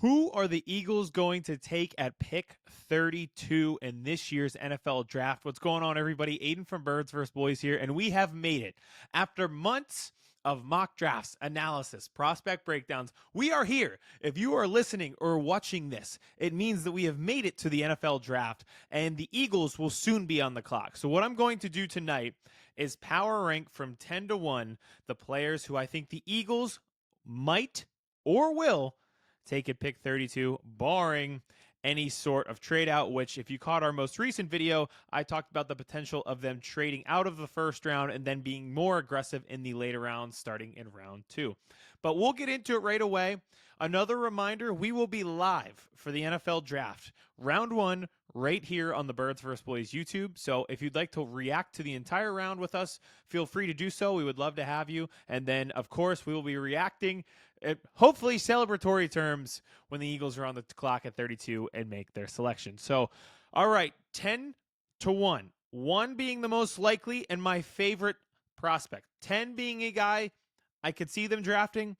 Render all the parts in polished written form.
Who are the Eagles going to take at pick 32 in this year's NFL draft? What's going on, everybody? Aidan from Birds vs. Boys here, and we have made it. After months of mock drafts, analysis, prospect breakdowns, we are here. If you are listening or watching this, it means that we have made it to the NFL draft, and the Eagles will soon be on the clock. So what I'm going to do tonight is power rank from 10 to 1 the players who I think the Eagles might or will take at pick 32, barring any sort of trade out, which if you caught our most recent video, I talked about the potential of them trading out of the first round and then being more aggressive in the later rounds, starting in round 2. But we'll get into it right away. Another reminder, we will be live for the NFL draft. Round 1, right here on the Birds vs. Boys YouTube. So if you'd like to react to the entire round with us, feel free to do so. We would love to have you. And then, of course, we will be reacting hopefully celebratory terms when the Eagles are on the clock at 32 and make their selection. So, all right, 10 to 1. 1 being the most likely and my favorite prospect. 10 being a guy I could see them drafting,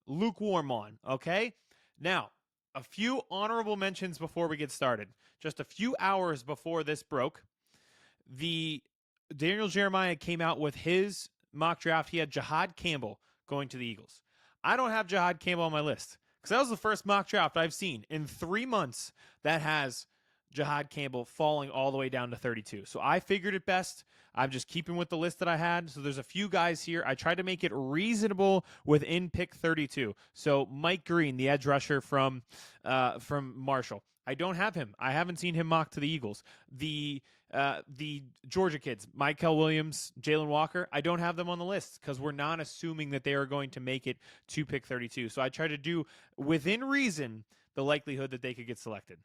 lukewarm on, okay? Now, a few honorable mentions before we get started. Just a few hours before this broke, the Daniel Jeremiah came out with his mock draft. He had Jahad Campbell going to the Eagles. I don't have Jahad Campbell on my list because that was the first mock draft I've seen in 3 months that has Jahad Campbell falling all the way down to 32. So I figured it best. I'm just keeping with the list that I had. So there's a few guys here. I tried to make it reasonable within pick 32. So Mike Green, the edge rusher from Marshall. I don't have him. I haven't seen him mocked to the Eagles. The Georgia kids, Michael Williams, Jalen Walker, I don't have them on the list because we're not assuming that they are going to make it to pick 32. So I try to do within reason the likelihood that they could get selected.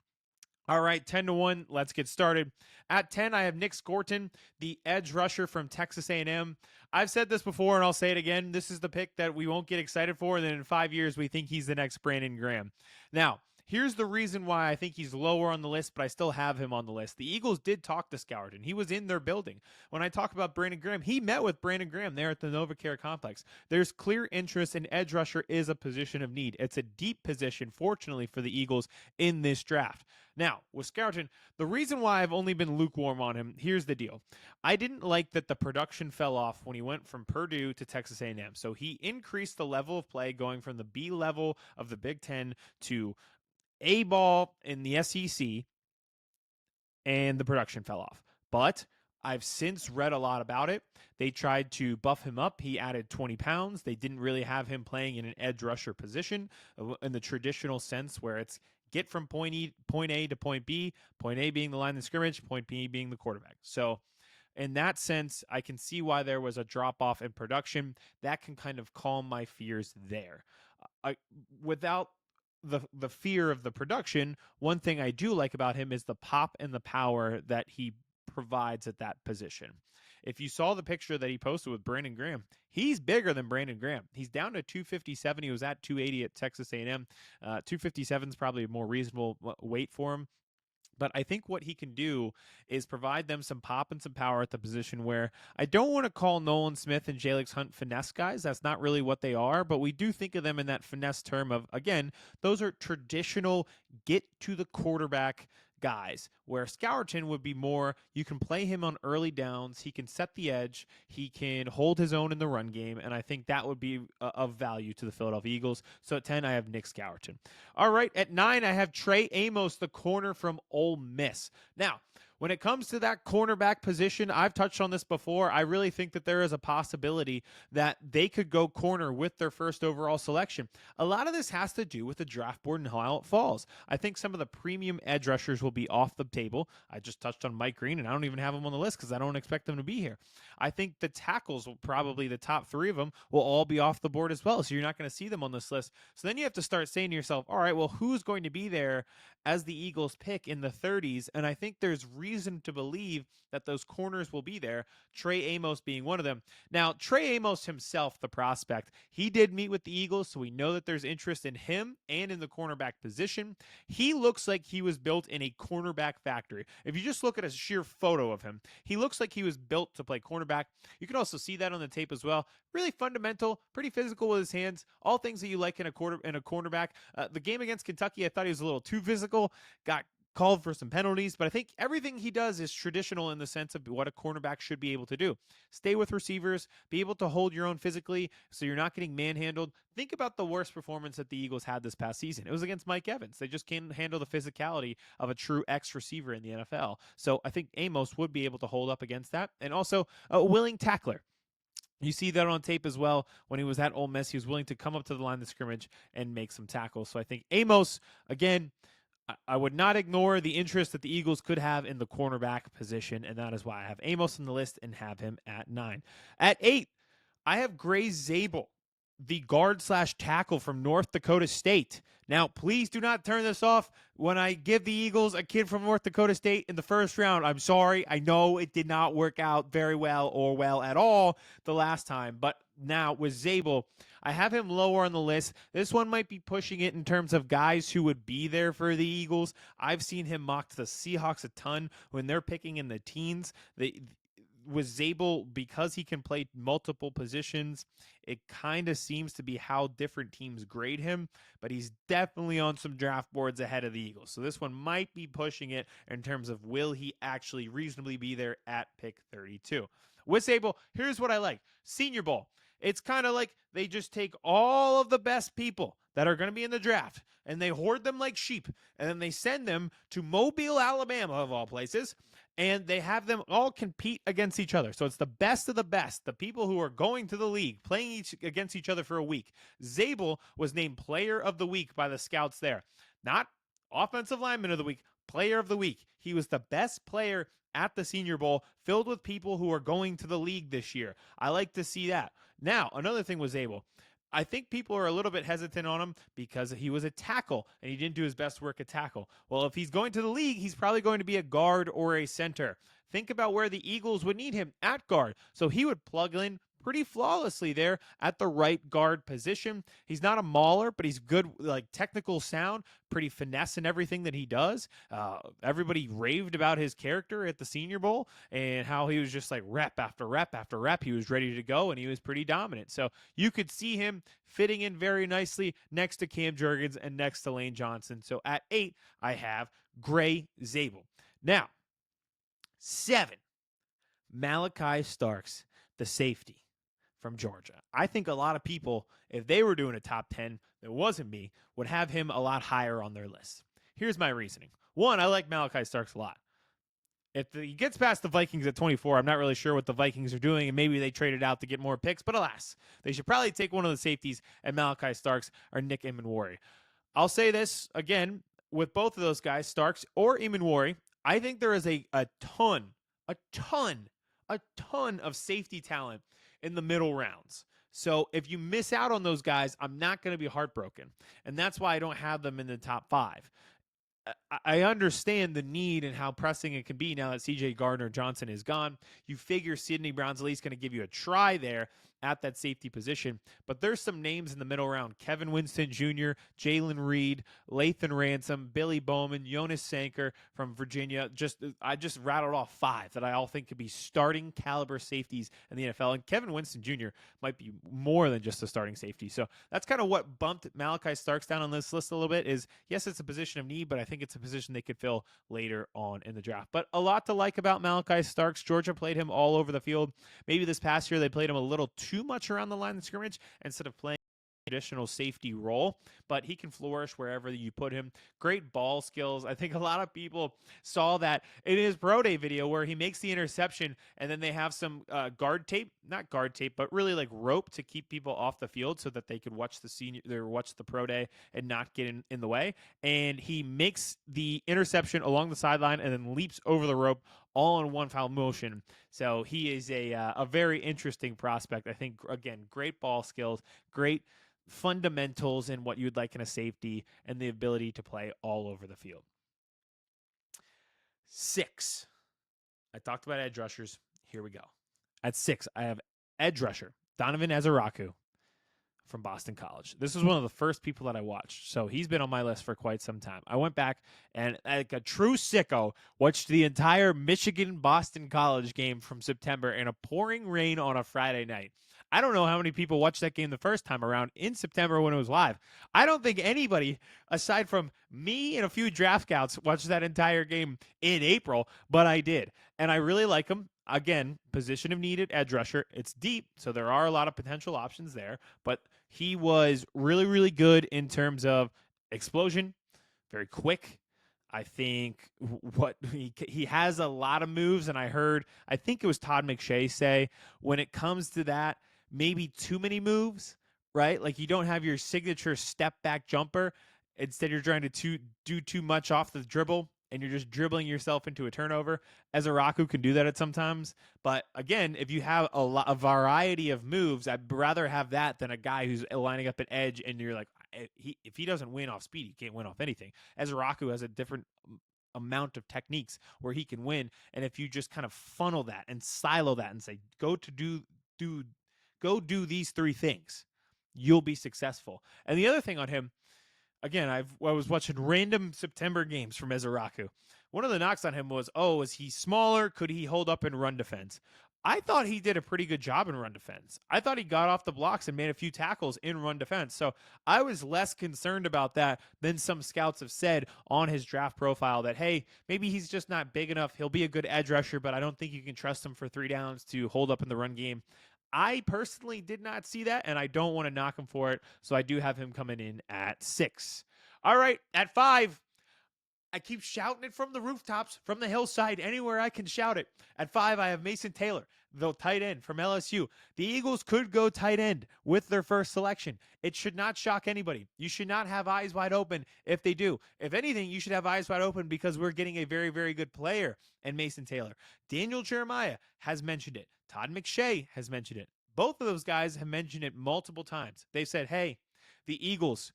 All right, 10 to 1, let's get started. At 10, I have Nick Scourton, the edge rusher from Texas A&M. I've said this before, and I'll say it again. This is the pick that we won't get excited for, and then in 5 years, we think he's the next Brandon Graham. Now, here's the reason why I think he's lower on the list, but I still have him on the list. The Eagles did talk to Scourton. He was in their building. When I talk about Brandon Graham, he met with Brandon Graham there at the NovaCare complex. There's clear interest, and edge rusher is a position of need. It's a deep position, fortunately, for the Eagles in this draft. Now, with Scourton, the reason why I've only been lukewarm on him, here's the deal. I didn't like that the production fell off when he went from Purdue to Texas A&M. So he increased the level of play going from the B level of the Big Ten to A ball in the SEC, and the production fell off. But I've since read a lot about it. They tried to buff him up. He added 20 pounds. They didn't really have him playing in an edge rusher position in the traditional sense where it's get from point A to point B, point A being the line of scrimmage, point B being the quarterback. So in that sense, I can see why there was a drop-off in production. That can kind of calm my fears there. Without the fear of the production, one thing I do like about him is the pop and the power that he provides at that position. If you saw the picture that he posted with Brandon Graham, he's bigger than Brandon Graham. He's down to 257. He was at 280 at Texas A&M. 257 is probably a more reasonable weight for him. But I think what he can do is provide them some pop and some power at the position where I don't want to call Nolan Smith and Jalix Hunt finesse guys. That's not really what they are, but we do think of them in that finesse term of, again, those are traditional get to the quarterback guys, where Scourton would be more, you can play him on early downs, he can set the edge, he can hold his own in the run game, and I think that would be of value to the Philadelphia Eagles. So at 10, I have Nick Scourton. All right, at 9, I have Trey Amos, the corner from Ole Miss. Now, when it comes to that cornerback position, I've touched on this before. I really think that there is a possibility that they could go corner with their first overall selection. A lot of this has to do with the draft board and how it falls. I think some of the premium edge rushers will be off the table. I just touched on Mike Green, and I don't even have him on the list because I don't expect them to be here. I think the tackles will probably, the top 3 of them, will all be off the board as well, so you're not going to see them on this list. So then you have to start saying to yourself, all right, well, who's going to be there as the Eagles pick in the 30s? And I think there's reason to believe that those corners will be there, Trey Amos being one of them. Now, Trey Amos himself, the prospect, he did meet with the Eagles, so we know that there's interest in him and in the cornerback position. He looks like he was built in a cornerback factory. If you just look at a sheer photo of him, he looks like he was built to play cornerback. cornerback. You can also see that on the tape as well. Really fundamental, pretty physical with his hands. All things that you like in a cornerback. The game against Kentucky, I thought he was a little too physical. Got called for some penalties, but I think everything he does is traditional in the sense of what a cornerback should be able to do. Stay with receivers, be able to hold your own physically so you're not getting manhandled. Think about the worst performance that the Eagles had this past season. It was against Mike Evans. They just can't handle the physicality of a true X receiver in the NFL. So I think Amos would be able to hold up against that. And also a willing tackler. You see that on tape as well. When he was at Ole Miss, he was willing to come up to the line of scrimmage and make some tackles. So I think Amos, again, I would not ignore the interest that the Eagles could have in the cornerback position, and that is why I have Amos on the list and have him at 9. At 8, I have Gray Zable, the guard/tackle from North Dakota State. Now, please do not turn this off when I give the Eagles a kid from North Dakota State in the first round. I'm sorry. I know it did not work out very well or well at all the last time, but now with Zabel, I have him lower on the list. This one might be pushing it in terms of guys who would be there for the Eagles. I've seen him mock to the Seahawks a ton when they're picking in the teens. With Zabel, because he can play multiple positions, it kind of seems to be how different teams grade him, but he's definitely on some draft boards ahead of the Eagles. So this one might be pushing it in terms of will he actually reasonably be there at pick 32. With Zabel, here's what I like. Senior Bowl. It's kind of like they just take all of the best people that are going to be in the draft and they hoard them like sheep, and then they send them to Mobile, Alabama, of all places, and they have them all compete against each other. So it's the best of the best, the people who are going to the league, playing against each other for a week. Zabel was named Player of the Week by the scouts there. Not Offensive Lineman of the Week, Player of the Week. He was the best player at the Senior Bowl, filled with people who are going to the league this year. I like to see that. Now, another thing was Zabel. I think people are a little bit hesitant on him because he was a tackle and he didn't do his best work at tackle. Well, if he's going to the league, he's probably going to be a guard or a center. Think about where the Eagles would need him at guard. So he would plug in pretty flawlessly there at the right guard position. He's not a mauler, but he's good, like technical sound, pretty finesse in everything that he does. Everybody raved about his character at the Senior Bowl and how he was just like rep after rep after rep. He was ready to go and he was pretty dominant. So you could see him fitting in very nicely next to Cam Jurgens and next to Lane Johnson. So at 8, I have Gray Zabel. Now, 7, Malachi Starks, the safety from Georgia. I think a lot of people, if they were doing a top 10 that wasn't me, would have him a lot higher on their list. Here's my reasoning. 1, I like Malachi Starks a lot. If he gets past the Vikings at 24, I'm not really sure what the Vikings are doing, and maybe they traded out to get more picks, but alas, they should probably take one of the safeties at Malachi Starks or Nick Emenwari. I'll say this again, with both of those guys, Starks or Emenwari, I think there is a ton of safety talent in the middle rounds. So if you miss out on those guys, I'm not going to be heartbroken. And that's why I don't have them in the top 5. I understand the need and how pressing it can be now that CJ Gardner-Johnson is gone. You figure Sidney Brown's at least going to give you a try there at that safety position. But there's some names in the middle round. Kevin Winston Jr., Jalen Reed, Lathan Ransom, Billy Bowman, Jonas Sanker from Virginia. I just rattled off 5 that I all think could be starting caliber safeties in the NFL. And Kevin Winston Jr. might be more than just a starting safety. So that's kind of what bumped Malachi Starks down on this list a little bit is, yes, it's a position of need, but I think it's a position they could fill later on in the draft. But a lot to like about Malachi Starks. Georgia played him all over the field. Maybe this past year they played him a little too much around the line of scrimmage instead of playing traditional safety role, but he can flourish wherever you put him. Great ball skills. I think a lot of people saw that in his pro day video where he makes the interception and then they have some not guard tape, but really like rope to keep people off the field so that they could watch the pro day and not get in the way. And he makes the interception along the sideline and then leaps over the rope all in one foul motion. So he is a very interesting prospect. I think, again, great ball skills, great fundamentals in what you'd like in a safety, and the ability to play all over the field. 6. I talked about edge rushers. Here we go. At 6, I have edge rusher, Donovan Azaraku from Boston College. This is one of the first people that I watched. So he's been on my list for quite some time. I went back and, like a true sicko, watched the entire Michigan-Boston College game from September in a pouring rain on a Friday night. I don't know how many people watched that game the first time around in September when it was live. I don't think anybody, aside from me and a few draft scouts, watched that entire game in April, but I did. And I really like him. Again, position of needed edge rusher. It's deep, so there are a lot of potential options there, but he was really, really good in terms of explosion, very quick. I think what he has a lot of moves, and I think it was Todd McShay say, when it comes to that, maybe too many moves, right? Like you don't have your signature step back jumper. Instead, you're trying to do too much off the dribble, and you're just dribbling yourself into a turnover. Azaraku can do that at sometimes, but again, if you have a variety of moves, I'd rather have that than a guy who's lining up an edge, and you're like, if he doesn't win off speed, he can't win off anything. Azaraku has a different amount of techniques where he can win, and if you just kind of funnel that and silo that and say, go do these three things, you'll be successful. And the other thing on him, again, I was watching random September games from Azaraku. One of the knocks on him was, is he smaller? Could he hold up in run defense? I thought he did a pretty good job in run defense. I thought he got off the blocks and made a few tackles in run defense. So I was less concerned about that than some scouts have said on his draft profile that, hey, maybe he's just not big enough. He'll be a good edge rusher, but I don't think you can trust him for 3 downs to hold up in the run game. I personally did not see that, and I don't want to knock him for it, so I do have him coming in at 6. All right, at 5, I keep shouting it from the rooftops, from the hillside, anywhere I can shout it. At 5, I have Mason Taylor, the tight end from LSU. The Eagles could go tight end with their first selection. It should not shock anybody. You should not have eyes wide open if they do. If anything, you should have eyes wide open because we're getting a very, very good player in Mason Taylor. Daniel Jeremiah has mentioned it. Todd McShay has mentioned it. Both of those guys have mentioned it multiple times. They've said, hey, the Eagles,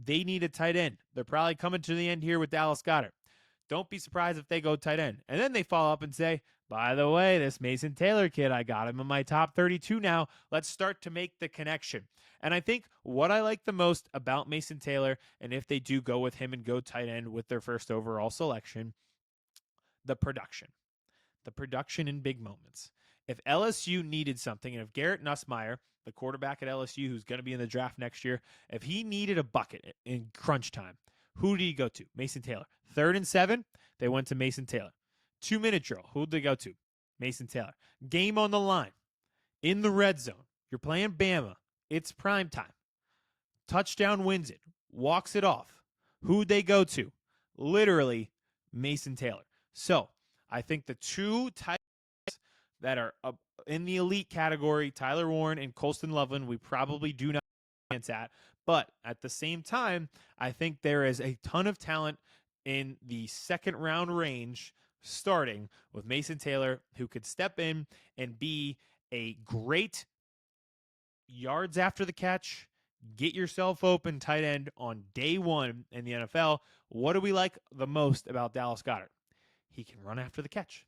they need a tight end. They're probably coming to the end here with Dallas Goedert. Don't be surprised if they go tight end. And then they follow up and say, by the way, this Mason Taylor kid, I got him in my top 32 now. Let's start to make the connection. And I think what I like the most about Mason Taylor, and if they do go with him and go tight end with their first overall selection, the production. The production in big moments. If LSU needed something, and if Garrett Nussmeier, the quarterback at LSU who's going to be in the draft next year, if he needed a bucket in crunch time, who did he go to? Mason Taylor. 3rd and 7, they went to Mason Taylor. 2-minute drill, who did they go to? Mason Taylor. Game on the line, in the red zone. You're playing Bama. It's prime time. Touchdown wins it. Walks it off. Who'd they go to? Literally, Mason Taylor. So, I think the two tight ends that are in the elite category, Tyler Warren and Colston Loveland, we probably do not chance at. But at the same time, I think there is a ton of talent in the second round range starting with Mason Taylor, who could step in and be a great yards after the catch, get yourself open tight end on day one in the NFL. What do we like the most about Dallas Goedert? He can run after the catch.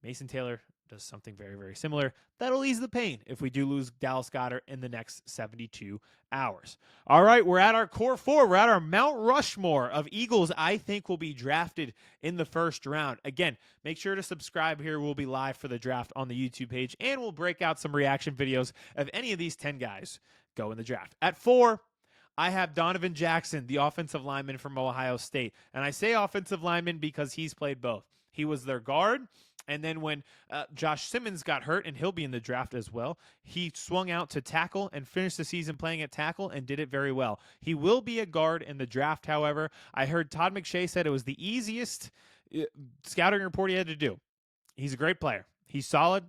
Mason Taylor does something very, very similar. That'll ease the pain if we do lose Dallas Goedert in the next 72 hours. All right, we're at our core 4. We're at our Mount Rushmore of Eagles I think will be drafted in the first round. Again, make sure to subscribe here. We'll be live for the draft on the YouTube page, and we'll break out some reaction videos of any of these 10 guys go in the draft. At 4, I have Donovan Jackson, the offensive lineman from Ohio State. And I say offensive lineman because he's played both. He was their guard, and then when Josh Simmons got hurt, and he'll be in the draft as well, he swung out to tackle and finished the season playing at tackle and did it very well. He will be a guard in the draft, however. I heard Todd McShay said it was the easiest scouting report he had to do. He's a great player. He's solid.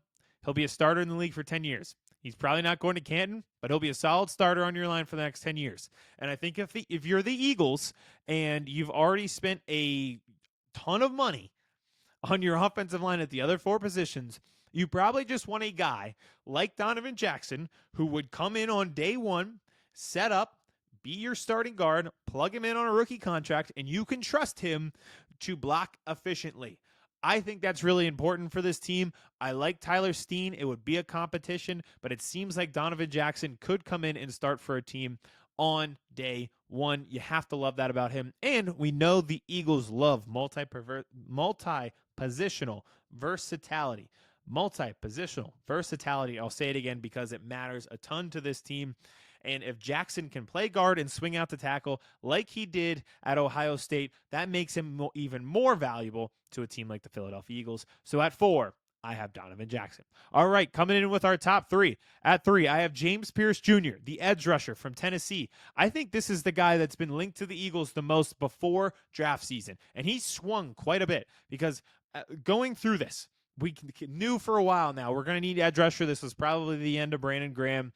He'll be a starter in the league for 10 years. He's probably not going to Canton, but he'll be a solid starter on your line for the next 10 years. And I think if you're the Eagles and you've already spent a ton of money on your offensive line at the other 4 positions, you probably just want a guy like Donovan Jackson who would come in on day 1, set up, be your starting guard, plug him in on a rookie contract, and you can trust him to block efficiently. I think that's really important for this team. I like Tyler Steen. It would be a competition, but it seems like Donovan Jackson could come in and start for a team on day one. You have to love that about him. And we know the Eagles love multi-positional versatility. Multi-positional versatility. I'll say it again because it matters a ton to this team. And if Jackson can play guard and swing out the tackle like he did at Ohio State, that makes him even more valuable to a team like the Philadelphia Eagles. So at 4, I have Donovan Jackson. All right, coming in with our top 3. At 3, I have James Pearce Jr., the edge rusher from Tennessee. I think this is the guy that's been linked to the Eagles the most before draft season. And he swung quite a bit because going through this, we knew for a while now we're going to need edge rusher. This was probably the end of Brandon Graham.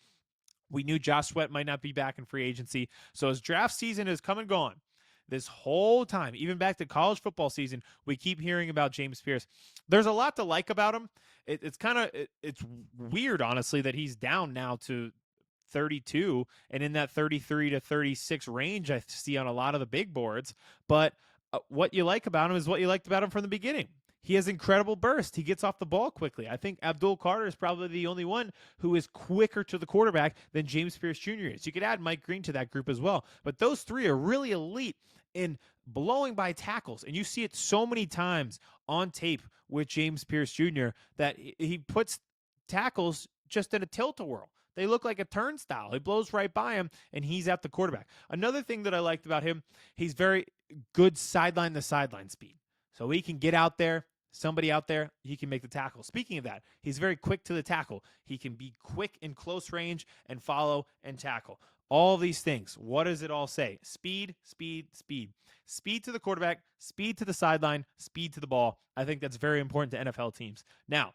We knew Josh Sweat might not be back in free agency. So as draft season has come and gone, this whole time, even back to college football season, we keep hearing about James Pearce. There's a lot to like about him. It's weird, honestly, that he's down now to 32 and in that 33 to 36 range I see on a lot of the big boards. But what you like about him is what you liked about him from the beginning. He has incredible burst. He gets off the ball quickly. I think Abdul Carter is probably the only one who is quicker to the quarterback than James Pearce Jr. is. You could add Mike Green to that group as well. But those three are really elite in blowing by tackles. And you see it so many times on tape with James Pearce Jr. that he puts tackles just in a tilt-a-whirl. They look like a turnstile. He blows right by him, and he's at the quarterback. Another thing that I liked about him, he's very good sideline-to-sideline speed. So he can get out there, somebody out there, he can make the tackle. Speaking of that, he's very quick to the tackle. He can be quick in close range and follow and tackle. All these things, what does it all say? Speed, speed, speed. Speed to the quarterback, speed to the sideline, speed to the ball. I think that's very important to NFL teams. Now,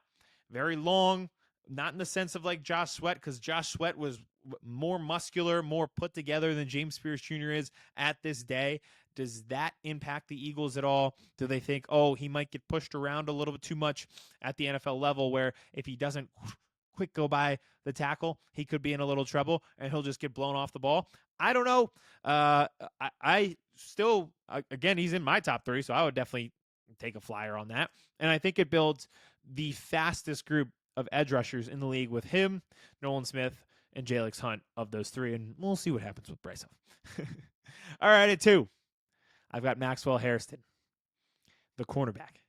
very long, not in the sense of like Josh Sweat, because Josh Sweat was more muscular, more put together than James Pearce Jr. is at this day. Does that impact the Eagles at all? Do they think, oh, he might get pushed around a little bit too much at the NFL level where if he doesn't quick go by the tackle, he could be in a little trouble and he'll just get blown off the ball? I don't know. I still, again, he's in my top 3, so I would definitely take a flyer on that. And I think it builds the fastest group of edge rushers in the league with him, Nolan Smith, and Jalix Hunt of those 3, and we'll see what happens with Bryce Huff. All right, at 2, I've got Maxwell Harrison, the cornerback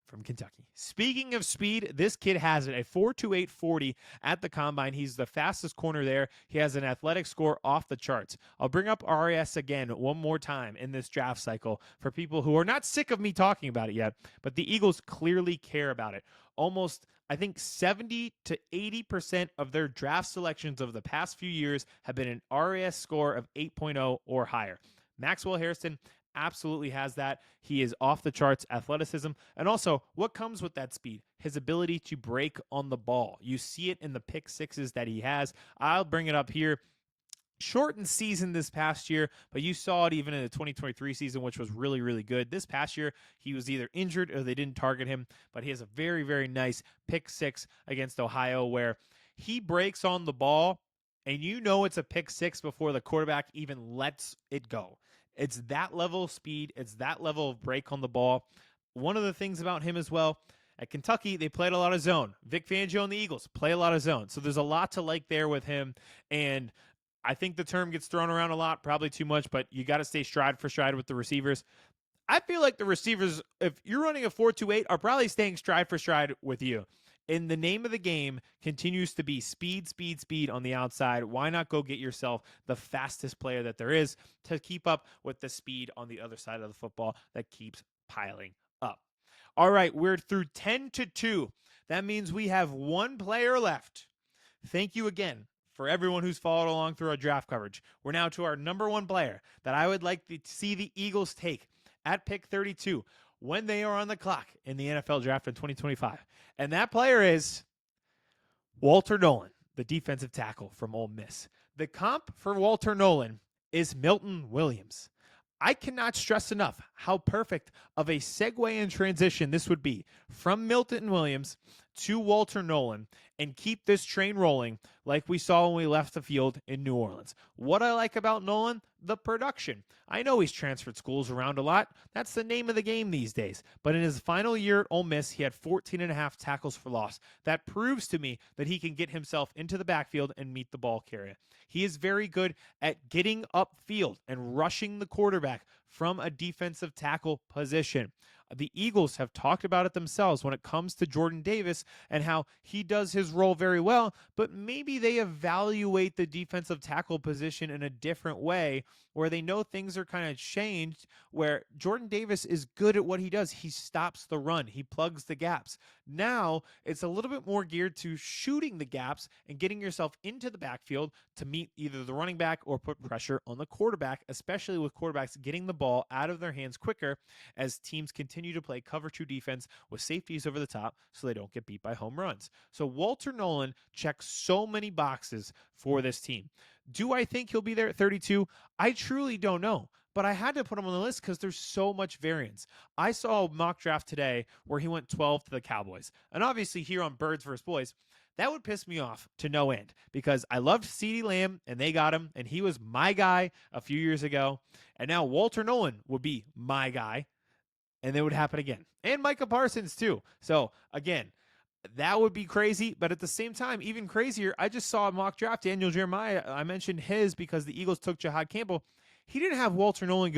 from Kentucky. Speaking of speed, this kid has it, a 4.28 40 at the combine. He's the fastest corner there. He has an athletic score off the charts. I'll bring up RAS again one more time in this draft cycle for people who are not sick of me talking about it yet, but the Eagles clearly care about it. Almost, I think 70 to 80% of their draft selections of the past few years have been an RAS score of 8.0 or higher. Maxwell Harrison absolutely has that. He is off the charts athleticism. And also, what comes with that speed? His ability to break on the ball. You see it in the pick sixes that he has. I'll bring it up here. Shortened season this past year, but you saw it even in the 2023 season, which was really, really good. This past year, he was either injured or they didn't target him, but he has a very, very nice pick 6 against Ohio where he breaks on the ball, and you know it's a pick 6 before the quarterback even lets it go. It's that level of speed. It's that level of break on the ball. One of the things about him as well, at Kentucky, they played a lot of zone. Vic Fangio and the Eagles play a lot of zone. So there's a lot to like there with him. And I think the term gets thrown around a lot, probably too much, but you got to stay stride for stride with the receivers. I feel like the receivers, if you're running a 4.28, are probably staying stride for stride with you. And the name of the game continues to be speed, speed, speed on the outside. Why not go get yourself the fastest player that there is to keep up with the speed on the other side of the football that keeps piling up? All right, we're through 10 to 2. That means we have one player left. Thank you again for everyone who's followed along through our draft coverage. We're now to our number one player that I would like to see the Eagles take at pick 32 when they are on the clock in the NFL draft in 2025. And that player is Walter Nolan, the defensive tackle from Ole Miss. The comp for Walter Nolan is Milton Williams. I cannot stress enough how perfect of a segue and transition this would be from Milton Williams to Walter Nolan. and keep this train rolling like we saw when we left the field in New Orleans. What I like about Nolan, the production. I know he's transferred schools around a lot. That's the name of the game these days. But in his final year at Ole Miss, he had 14.5 tackles for loss. That proves to me that he can get himself into the backfield and meet the ball carrier. He is very good at getting upfield and rushing the quarterback from a defensive tackle position. The Eagles have talked about it themselves when it comes to Jordan Davis and how he does his role very well, but maybe they evaluate the defensive tackle position in a different way where they know things are kind of changed, where Jordan Davis is good at what he does. He stops the run. He plugs the gaps. Now it's a little bit more geared to shooting the gaps and getting yourself into the backfield to meet either the running back or put pressure on the quarterback, especially with quarterbacks getting the ball out of their hands quicker as teams continue to play cover 2 defense with safeties over the top so they don't get beat by home runs. So Walter Nolan checks so many boxes for this team. Do I think he'll be there at 32? I truly don't know, but I had to put him on the list because there's so much variance. I saw a mock draft today where he went 12 to the Cowboys. And obviously here on Birds vs. Boys, that would piss me off to no end because I loved CeeDee Lamb and they got him and he was my guy a few years ago. And now Walter Nolan would be my guy and it would happen again. And Micah Parsons too. So again, that would be crazy, but at the same time, even crazier, I just saw a mock draft, Daniel Jeremiah. I mentioned his because the Eagles took Jahad Campbell. He didn't have Walter Nolan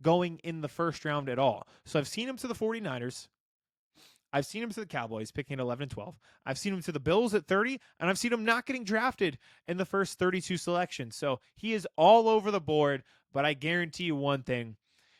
going in the first round at all. So I've seen him to the 49ers. I've seen him to the Cowboys, picking at 11 and 12. I've seen him to the Bills at 30, and I've seen him not getting drafted in the first 32 selections. So he is all over the board, but I guarantee you one thing.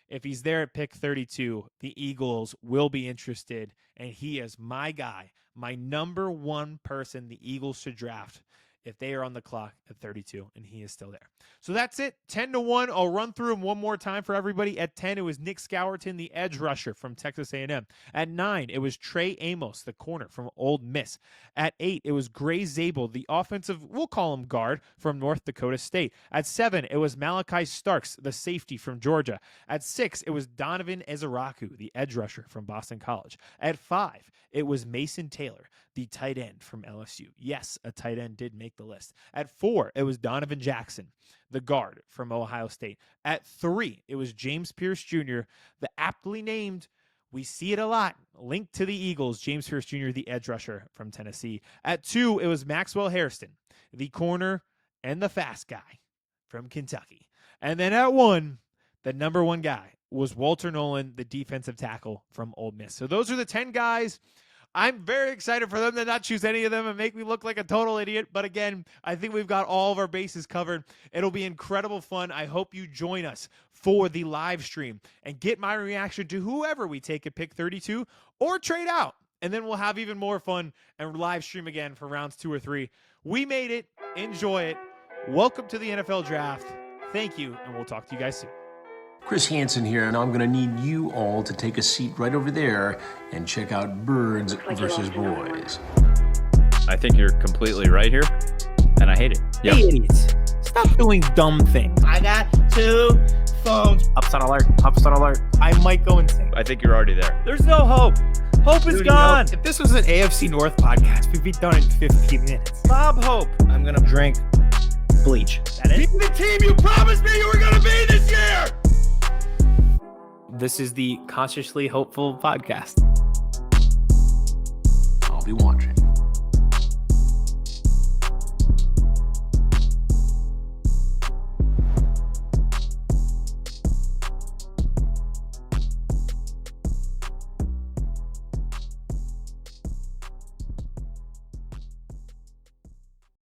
If he's there at pick 32, the Eagles will be interested, and he is my guy, my number one person the Eagles should draft if they are on the clock at 32, and he is still there. So that's it, 10-1. I'll run through them one more time for everybody. At 10, it was Nick Scourton, the edge rusher from Texas A&M. At 9, it was Trey Amos, the corner from Ole Miss. At 8, it was Gray Zable, the offensive, we'll call him guard, from North Dakota State. At 7, it was Malachi Starks, the safety from Georgia. At 6, it was Donovan Azaraku, the edge rusher from Boston College. At 5, it was Mason Taylor, the tight end from LSU. Yes, a tight end did make the list. At 4, it was Donovan Jackson, the guard from Ohio State. At 3, it was James Pearce Jr., the aptly named, we see it a lot, linked to the Eagles, James Pearce Jr., the edge rusher from Tennessee. At 2, it was Maxwell Harrison, the corner and the fast guy from Kentucky. And then at 1, the number 1 guy was Walter Nolan, the defensive tackle from Ole Miss. So those are the 10 guys. I'm very excited for them to not choose any of them and make me look like a total idiot. But again, I think we've got all of our bases covered. It'll be incredible fun. I hope you join us for the live stream and get my reaction to whoever we take at pick 32 or trade out. And then we'll have even more fun and live stream again for rounds 2 or 3. We made it. Enjoy it. Welcome to the NFL Draft. Thank you, and we'll talk to you guys soon. Chris Hansen here, and I'm going to need you all to take a seat right over there and check out Birds versus Boys. I think you're completely right here, and I hate it. Yep. Hey, idiots. Stop doing dumb things. I got 2 phones. Upset alert. Upset alert. I might go insane. I think you're already there. There's no hope. Hope is gone. If this was an AFC North podcast, we'd be done in 15 minutes. Bob Hope. I'm going to drink bleach. That is the team you promised me you were going to be this year! This is the Consciously Hopeful podcast. I'll be watching.